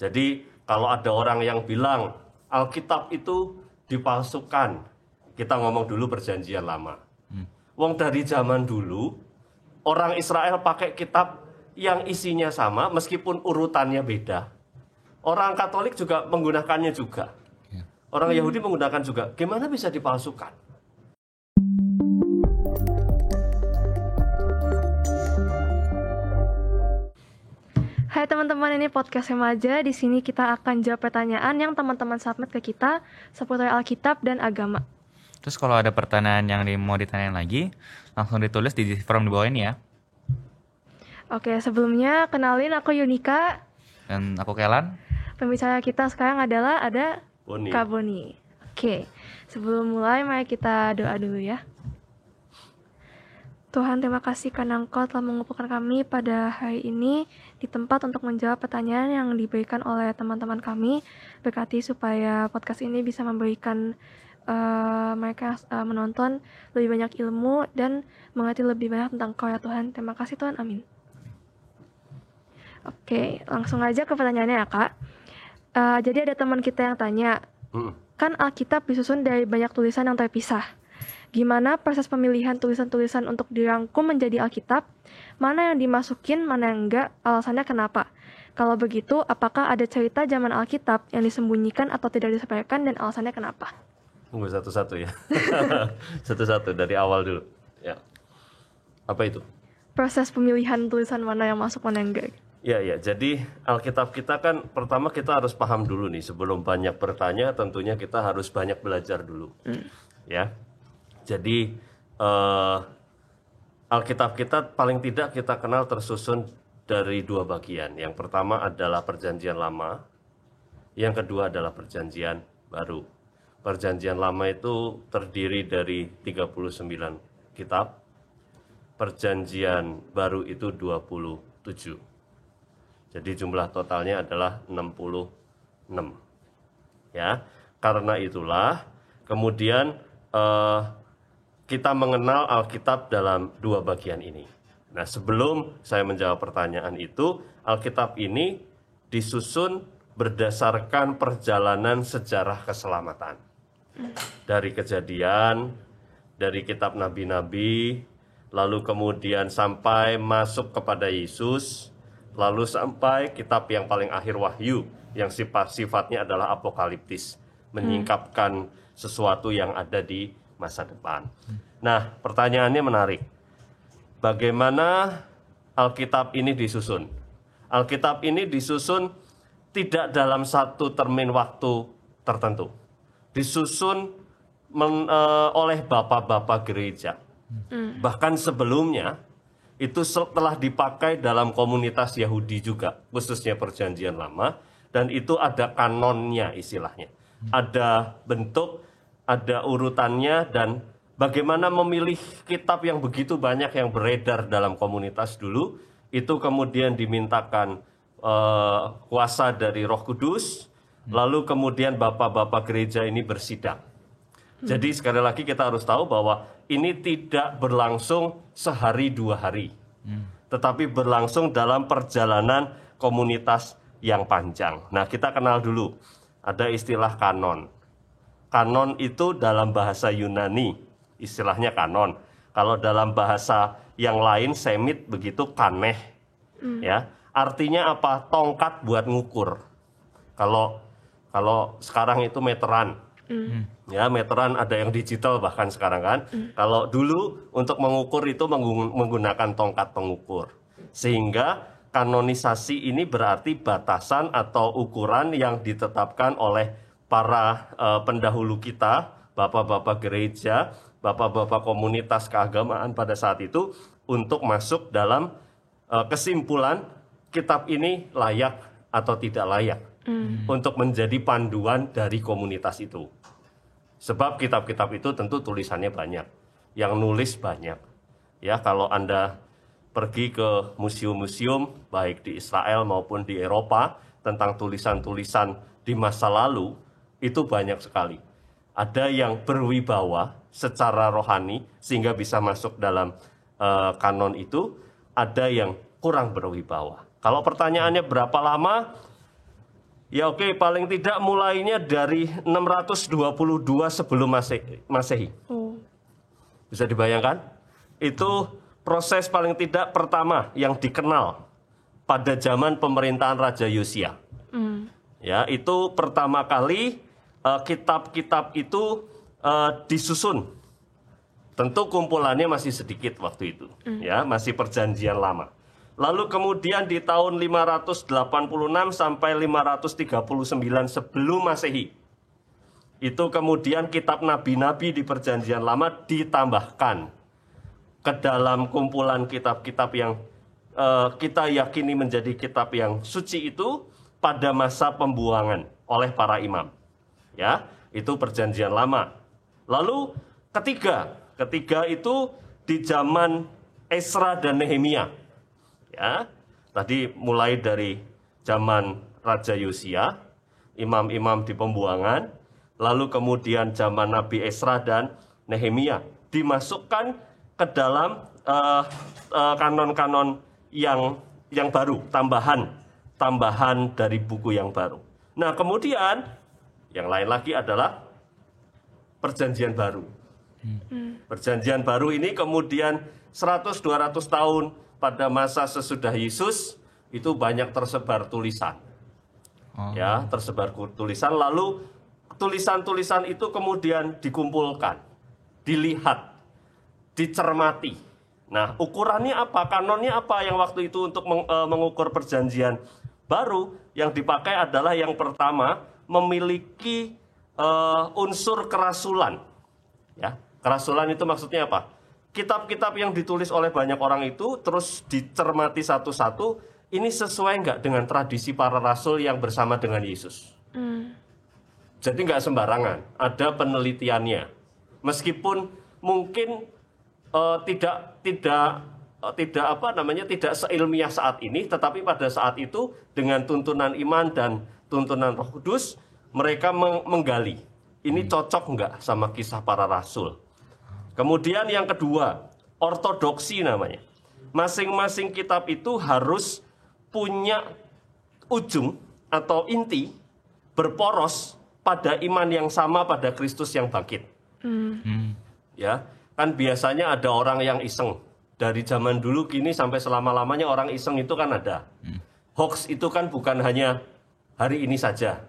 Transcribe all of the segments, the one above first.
Jadi kalau ada orang yang bilang Alkitab itu dipalsukan, kita ngomong dulu perjanjian lama. Wong dari zaman dulu, orang Israel pakai kitab yang isinya sama meskipun urutannya beda. Orang Katolik juga menggunakannya juga. Orang Yahudi menggunakan juga. Gimana bisa dipalsukan? Hai teman-teman, ini podcast Remaja. Di sini kita akan jawab pertanyaan yang teman-teman submit ke kita seputar Alkitab dan agama. Terus kalau ada pertanyaan yang mau ditanyain lagi, langsung ditulis di form di bawah ini ya. Oke, sebelumnya kenalin, aku Yunika. Dan aku Kelan. Pembicara kita sekarang adalah ada Boni. Kak Boni. Oke, sebelum mulai mari kita doa dulu ya. Tuhan, terima kasih karena Engkau telah mengumpulkan kami pada hari ini di tempat untuk menjawab pertanyaan yang diberikan oleh teman-teman kami. Berkati supaya podcast ini bisa memberikan mereka menonton lebih banyak ilmu dan mengerti lebih banyak tentang Engkau ya Tuhan. Terima kasih Tuhan, amin. Oke, langsung aja ke pertanyaannya ya Kak. Jadi ada teman kita yang tanya, kan Alkitab disusun dari banyak tulisan yang terpisah. Gimana proses pemilihan tulisan-tulisan untuk dirangkum menjadi Alkitab? Mana yang dimasukin, mana yang enggak? Alasannya kenapa? Kalau begitu, apakah ada cerita zaman Alkitab yang disembunyikan atau tidak disampaikan dan alasannya kenapa? Tunggu satu-satu ya. Satu-satu dari awal dulu. Ya. Apa itu? Proses pemilihan tulisan mana yang masuk, mana yang enggak? Ya, jadi Alkitab kita kan pertama kita harus paham dulu nih. Sebelum banyak bertanya, tentunya kita harus banyak belajar dulu. Ya. Jadi Alkitab kita paling tidak kita kenal tersusun dari dua bagian. Yang pertama adalah Perjanjian Lama, yang kedua adalah Perjanjian Baru. Perjanjian Lama itu terdiri dari 39 kitab, Perjanjian Baru itu 27. Jadi jumlah totalnya adalah 66. Ya, karena itulah kemudian kita mengenal Alkitab dalam dua bagian ini. Nah, sebelum saya menjawab pertanyaan itu, Alkitab ini disusun berdasarkan perjalanan sejarah keselamatan. Dari Kejadian, dari kitab nabi-nabi, lalu kemudian sampai masuk kepada Yesus, lalu sampai kitab yang paling akhir Wahyu, yang sifatnya adalah apokaliptis, menyingkapkan sesuatu yang ada di masa depan. Nah, pertanyaannya menarik. Bagaimana Alkitab ini disusun? Alkitab ini disusun tidak dalam satu termin waktu tertentu. Disusun oleh bapak-bapak gereja. Bahkan sebelumnya, itu telah dipakai dalam komunitas Yahudi juga, khususnya Perjanjian Lama, dan itu ada kanonnya istilahnya. Ada bentuk, ada urutannya, dan bagaimana memilih kitab yang begitu banyak yang beredar dalam komunitas dulu, itu kemudian dimintakan kuasa dari Roh Kudus, lalu kemudian bapak-bapak gereja ini bersidang. Jadi sekali lagi kita harus tahu bahwa ini tidak berlangsung sehari dua hari, tetapi berlangsung dalam perjalanan komunitas yang panjang. Nah, kita kenal dulu, ada istilah kanon. Kanon itu dalam bahasa Yunani, istilahnya kanon. Kalau dalam bahasa yang lain, Semit begitu, kaneh. Ya, artinya apa? Tongkat buat ngukur. Kalau sekarang itu meteran. Ya, meteran ada yang digital bahkan sekarang kan. Kalau dulu untuk mengukur itu menggunakan tongkat pengukur. Sehingga kanonisasi ini berarti batasan atau ukuran yang ditetapkan oleh para pendahulu kita, bapak-bapak gereja, bapak-bapak komunitas keagamaan pada saat itu untuk masuk dalam kesimpulan kitab ini layak atau tidak layak untuk menjadi panduan dari komunitas itu. Sebab kitab-kitab itu tentu tulisannya banyak, yang nulis banyak. Ya, kalau Anda pergi ke museum-museum baik di Israel maupun di Eropa tentang tulisan-tulisan di masa lalu, itu banyak sekali. Ada yang berwibawa secara rohani sehingga bisa masuk dalam kanon itu, ada yang kurang berwibawa. Kalau pertanyaannya berapa lama, Ya oke, paling tidak mulainya dari 622 sebelum Masehi. Bisa dibayangkan? Itu proses paling tidak pertama yang dikenal pada zaman pemerintahan Raja Yosia. Ya, itu pertama kali kitab-kitab itu disusun. Tentu kumpulannya masih sedikit waktu itu, ya, masih perjanjian lama. Lalu kemudian di tahun 586 sampai 539 sebelum Masehi, itu kemudian kitab nabi-nabi di perjanjian lama ditambahkan ke dalam kumpulan kitab-kitab yang kita yakini menjadi kitab yang suci itu pada masa pembuangan oleh para imam. Ya, itu perjanjian lama. Lalu ketiga itu di zaman Esra dan Nehemia. Ya, tadi mulai dari zaman Raja Yosia, imam-imam di pembuangan, lalu kemudian zaman Nabi Esra dan Nehemia dimasukkan ke dalam kanon-kanon yang baru, tambahan dari buku yang baru. Nah, kemudian yang lain lagi adalah perjanjian baru. Perjanjian baru ini kemudian 100-200 tahun pada masa sesudah Yesus itu banyak tersebar tulisan. Ya, tersebar tulisan, lalu tulisan-tulisan itu kemudian dikumpulkan, dilihat, dicermati. Nah, ukurannya apa, kanonnya apa yang waktu itu untuk mengukur perjanjian baru? Yang dipakai adalah yang pertama, memiliki unsur kerasulan. Ya, kerasulan itu maksudnya apa? Kitab-kitab yang ditulis oleh banyak orang itu terus dicermati satu-satu, ini sesuai nggak dengan tradisi para rasul yang bersama dengan Yesus. Jadi nggak sembarangan, ada penelitiannya. Meskipun mungkin tidak seilmiah saat ini, tetapi pada saat itu dengan tuntunan iman dan tuntunan Roh Kudus, mereka menggali. Ini cocok nggak sama kisah para rasul? Kemudian yang kedua, ortodoksi namanya. Masing-masing kitab itu harus punya ujung atau inti berporos pada iman yang sama pada Kristus yang bangkit. Ya, kan biasanya ada orang yang iseng. Dari zaman dulu kini sampai selama-lamanya orang iseng itu kan ada. Hoax itu kan bukan hanya hari ini saja.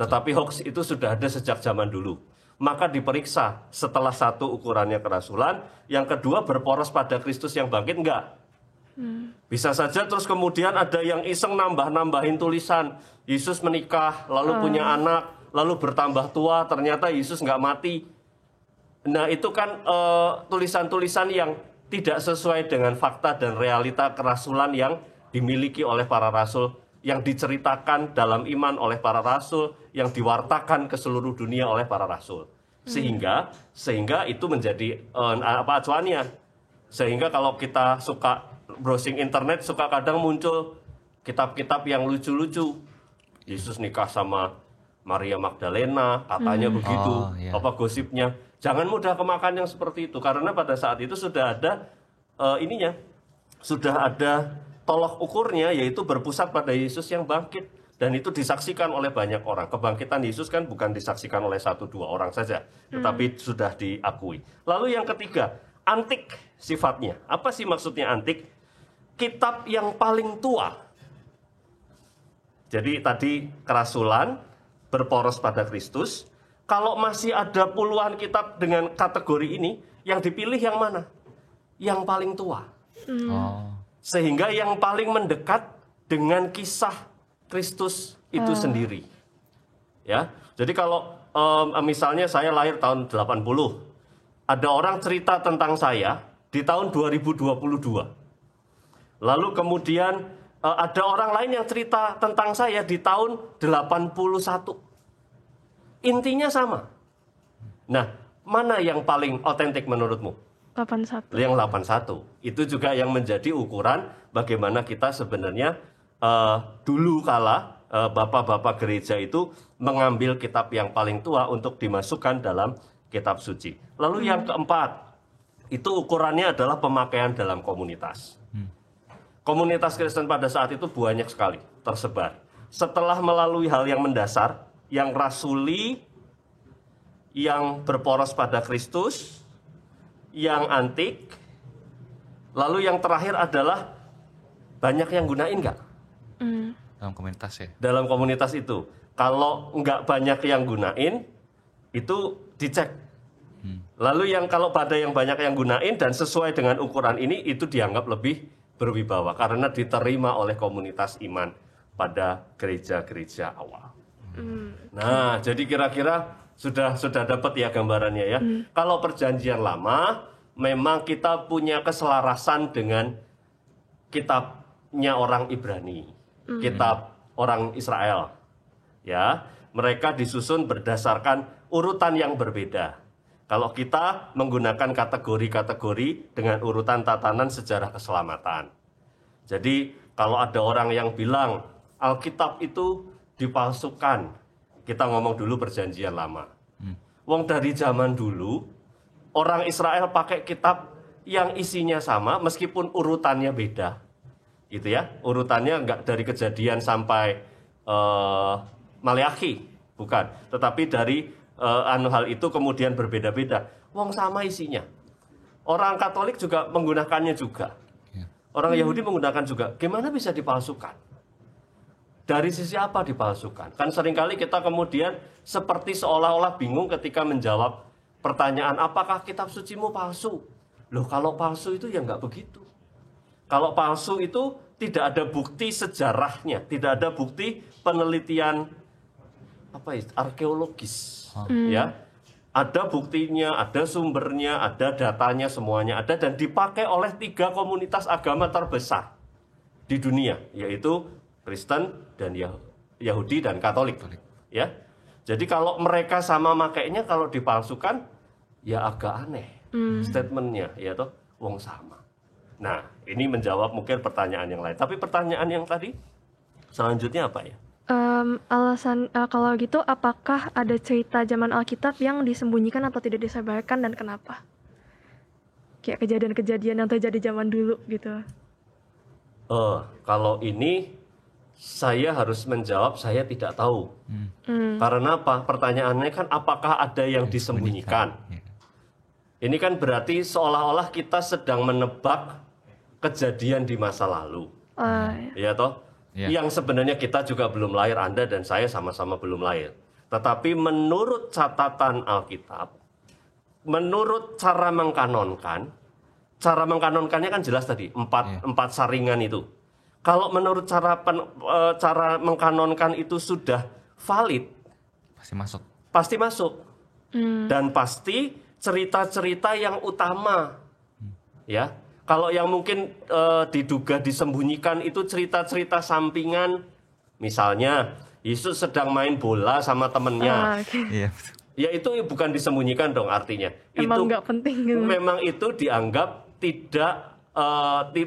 Tetapi hoax itu sudah ada sejak zaman dulu. Maka diperiksa setelah satu ukurannya kerasulan, yang kedua berporos pada Kristus yang bangkit enggak. Bisa saja terus kemudian ada yang iseng nambahin tulisan. Yesus menikah, lalu punya anak, lalu bertambah tua, ternyata Yesus enggak mati. Nah, itu kan tulisan-tulisan yang tidak sesuai dengan fakta dan realita kerasulan yang dimiliki oleh para rasul, yang diceritakan dalam iman oleh para rasul, yang diwartakan ke seluruh dunia oleh para rasul. Sehingga itu menjadi acuannya. Sehingga kalau kita suka browsing internet, suka kadang muncul kitab-kitab yang lucu-lucu. Yesus nikah sama Maria Magdalena, katanya begitu. Apa gosipnya? Jangan mudah kemakan yang seperti itu, karena pada saat itu sudah ada sudah ada tolok ukurnya, yaitu berpusat pada Yesus yang bangkit, dan itu disaksikan oleh banyak orang. Kebangkitan Yesus kan bukan disaksikan oleh 1-2 orang saja, tetapi sudah diakui. Lalu yang ketiga, antik sifatnya. Apa sih maksudnya antik? Kitab yang paling tua. Jadi tadi kerasulan, berporos pada Kristus. Kalau masih ada puluhan kitab dengan kategori ini, yang dipilih yang mana? Yang paling tua. Sehingga yang paling mendekat dengan kisah Kristus itu sendiri. Ya, jadi kalau misalnya saya lahir tahun 80, ada orang cerita tentang saya di tahun 2022. Lalu kemudian ada orang lain yang cerita tentang saya di tahun 81. Intinya sama. Nah, mana yang paling otentik menurutmu? 81. Yang 81. Itu juga yang menjadi ukuran bagaimana kita sebenarnya dulu kala bapak-bapak gereja itu mengambil kitab yang paling tua untuk dimasukkan dalam kitab suci. Lalu yang keempat, itu ukurannya adalah pemakaian dalam komunitas. Komunitas Kristen pada saat itu banyak sekali tersebar. setelah melalui hal yang mendasar, yang rasuli, yang berporos pada Kristus, yang antik, lalu yang terakhir adalah banyak yang gunain nggak? Dalam komunitas ya. Dalam komunitas itu. Kalau nggak banyak yang gunain, itu dicek. Lalu kalau pada yang banyak yang gunain dan sesuai dengan ukuran ini, itu dianggap lebih berwibawa karena diterima oleh komunitas iman pada gereja-gereja awal. Nah, jadi kira-kira sudah dapat ya gambarannya ya. Kalau perjanjian lama, memang kita punya keselarasan dengan kitabnya orang Ibrani, kitab orang Israel. Ya, mereka disusun berdasarkan urutan yang berbeda. Kalau kita menggunakan kategori-kategori dengan urutan tatanan sejarah keselamatan. Jadi kalau ada orang yang bilang Alkitab itu dipalsukan, kita ngomong dulu perjanjian lama. Wong dari zaman dulu, orang Israel pakai kitab yang isinya sama meskipun urutannya beda. Gitu ya, urutannya enggak dari Kejadian sampai Maleakhi, bukan. Tetapi dari hal itu kemudian berbeda-beda. Wong sama isinya. Orang Katolik juga menggunakannya juga. Orang Yahudi menggunakan juga. Gimana bisa dipalsukan? Dari sisi apa dipalsukan? Kan seringkali kita kemudian seperti seolah-olah bingung ketika menjawab pertanyaan, apakah kitab sucimu palsu? Loh, kalau palsu itu ya nggak begitu. Kalau palsu itu tidak ada bukti sejarahnya, tidak ada bukti penelitian arkeologis, ya. Ada buktinya, ada sumbernya, ada datanya, semuanya ada dan dipakai oleh 3 komunitas agama terbesar di dunia, yaitu Kristen dan Yahudi dan Katolik, ya. Jadi kalau mereka sama makainya, kalau dipalsukan ya agak aneh statementnya, ya toh, wong sama. Nah, ini menjawab mungkin pertanyaan yang lain. Tapi pertanyaan yang tadi selanjutnya apa ya? Alasan kalau gitu, apakah ada cerita zaman Alkitab yang disembunyikan atau tidak disebarkan dan kenapa? Kayak kejadian-kejadian yang terjadi zaman dulu gitu. Kalau ini saya harus menjawab saya tidak tahu. Karena apa? Pertanyaannya kan apakah ada yang disembunyikan? Ini kan berarti seolah-olah kita sedang menebak kejadian di masa lalu. Ya toh? Yang sebenarnya kita juga belum lahir, Anda dan saya sama-sama belum lahir. Tetapi menurut catatan Alkitab, menurut cara mengkanonkannya kan jelas tadi, empat saringan itu. Kalau menurut cara mengkanonkan itu sudah valid, pasti masuk. Dan pasti cerita-cerita yang utama, ya. Kalau yang mungkin diduga disembunyikan itu cerita-cerita sampingan, misalnya Yesus sedang main bola sama temennya, ya itu bukan disembunyikan dong artinya. Emang nggak penting gitu. Memang itu dianggap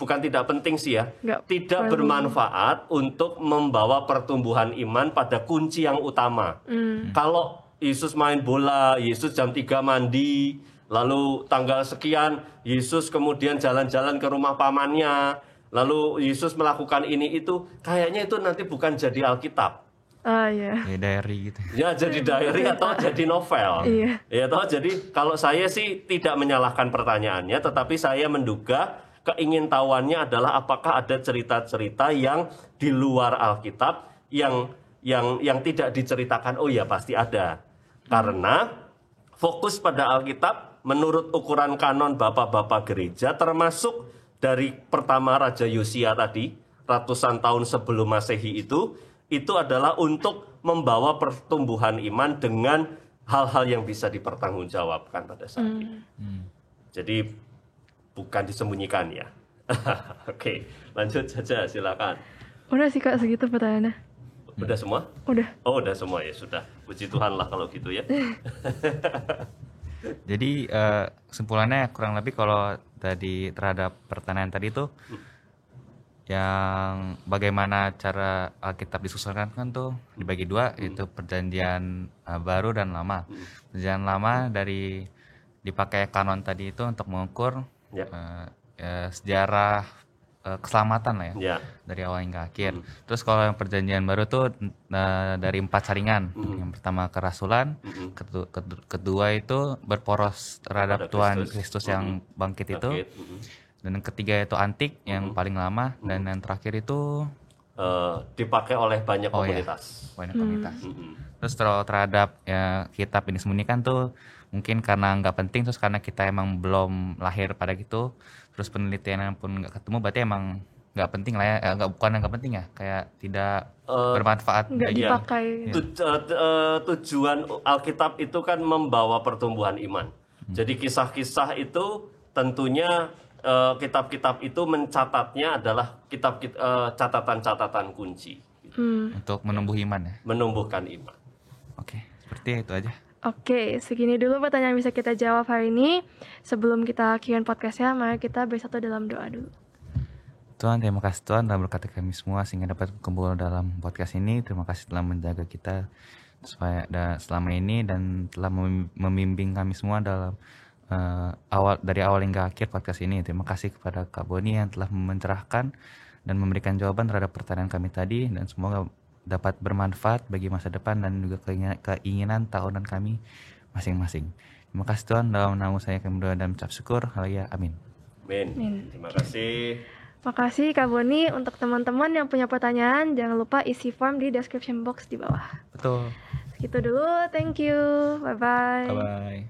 bukan tidak penting sih ya, tidak bermanfaat untuk membawa pertumbuhan iman pada kunci yang utama. Kalau Yesus main bola, Yesus jam 3 mandi, lalu tanggal sekian Yesus kemudian jalan-jalan ke rumah pamannya, lalu Yesus melakukan ini itu, kayaknya itu nanti bukan jadi Alkitab. Ya diary gitu. Ya jadi diary atau jadi novel. Ya toh, jadi kalau saya sih tidak menyalahkan pertanyaannya, tetapi saya menduga keingintahuannya adalah apakah ada cerita-cerita yang di luar Alkitab yang tidak diceritakan. Oh ya pasti ada. Karena fokus pada Alkitab menurut ukuran kanon bapak-bapak gereja, termasuk dari pertama Raja Yosia tadi, ratusan tahun sebelum Masehi itu adalah untuk membawa pertumbuhan iman dengan hal-hal yang bisa dipertanggungjawabkan pada saat ini. Jadi bukan disembunyikan ya. Oke, lanjut saja silakan. Udah sih Kak, segitu pertanyaannya. Udah semua? Udah. Oh, udah semua ya, sudah. Puji Tuhan lah kalau gitu ya. Jadi kesimpulannya kurang lebih kalau tadi terhadap pertanyaan tadi itu yang bagaimana cara Alkitab disusunkan kan tuh dibagi 2, yaitu perjanjian baru dan lama. Perjanjian lama dari dipakai kanon tadi itu untuk mengukur sejarah keselamatan lah ya. Ya. Dari awal hingga akhir. Terus kalau yang perjanjian baru tuh dari 4 saringan. Yang pertama kerasulan, kedua itu berporos terhadap Kepada Tuhan Kristus. Kristus yang bangkit itu. Dan yang ketiga itu antik yang paling lama, dan yang terakhir itu dipakai oleh banyak komunitas. banyak komunitas. Terus terhadap ya kitab ini sembunyikan tuh mungkin karena nggak penting, terus karena kita emang belum lahir pada gitu, terus penelitian pun nggak ketemu, berarti emang nggak penting lah ya, bukan nggak penting ya, kayak tidak bermanfaat, nggak dipakai. Tujuan Alkitab itu kan membawa pertumbuhan iman. Jadi kisah-kisah itu tentunya kitab-kitab itu mencatatnya adalah catatan-catatan kunci untuk menumbuh iman ya. menumbuhkan iman. Oke, seperti itu aja. Oke, segini dulu pertanyaan bisa kita jawab hari ini. Sebelum kita akhirin podcastnya, mari kita bersatu dalam doa dulu. Tuhan, terima kasih Tuhan telah berkati kami semua sehingga dapat berkumpul dalam podcast ini. Terima kasih telah menjaga kita selama ini dan telah membimbing kami semua dalam dari awal hingga akhir podcast ini. Terima kasih kepada Kak Boni yang telah mencerahkan dan memberikan jawaban terhadap pertanyaan kami tadi, dan semoga dapat bermanfaat bagi masa depan dan juga keinginan tahunan kami masing-masing. Terima kasih Tuhan, dalam nama saya kami berdoa dan mengucap syukur. Haleluya, amin. Amin. Terima kasih. Makasih Kak Boni. Untuk teman-teman yang punya pertanyaan, jangan lupa isi form di description box di bawah. Betul. Segitu dulu, thank you, bye-bye. Bye-bye.